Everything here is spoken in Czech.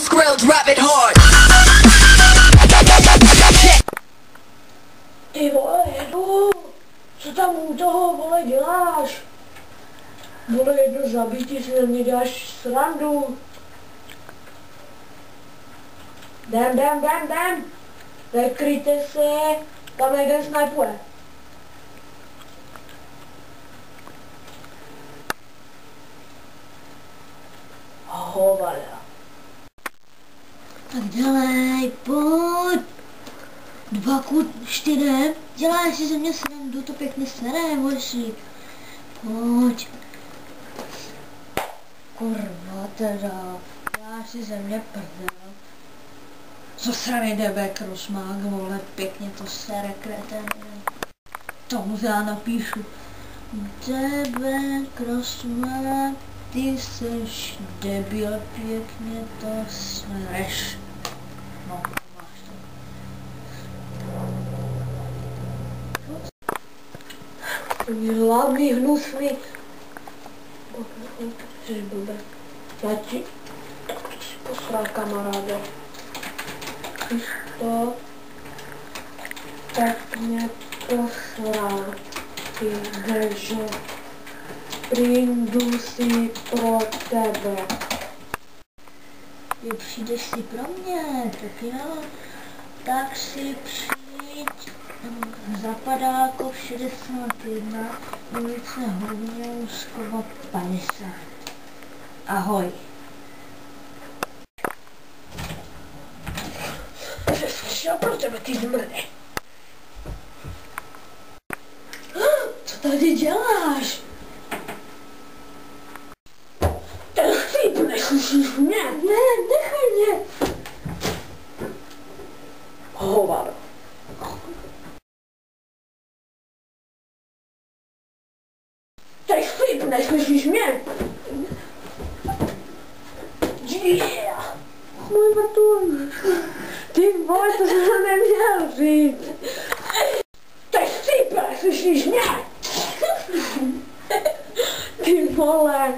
Skrill, drop it hard. Ty vole, jedu. Co tam u toho, vole, děláš? Vole, jedno zabítí, si na mě děláš srandu. Jdem. Nekryjte se, tam jeden snajpuje. Hovada. Tak dělej, pojď. 2:4, děláš si ze mě srandu, to pěkně staré, hoši. Pojď. Kurva teda, děláš si ze mě prdel. Co sraný DB Crossmag, vole, pěkně to sere, kreten. Tomu já napíšu. DB Crossmag, ty seš debil, pěkně to sereš. No, máš to. Hlavný, hnusný. Jsi blbě. Já ti posral, kamaráde. Jsi to tak mě posral. Ty držo. Přijdu si pro tebe. Jo, přijdeš si pro mě, tak jo. Tak si přijď. Zapadáko 61, ulice Hodňouskova 50. Ahoj. Šel pro tebe, ty zmrde. Co tady děláš? Ten chlíp, neslyšíš mě? Ne, nechaj mě. Hovado. Ten chlíp, neslyšíš mě? Yeah. Můj batoň. Ty vole, to jsem neměl říct. Ty chlíp, neslyšíš mě? Ty vole.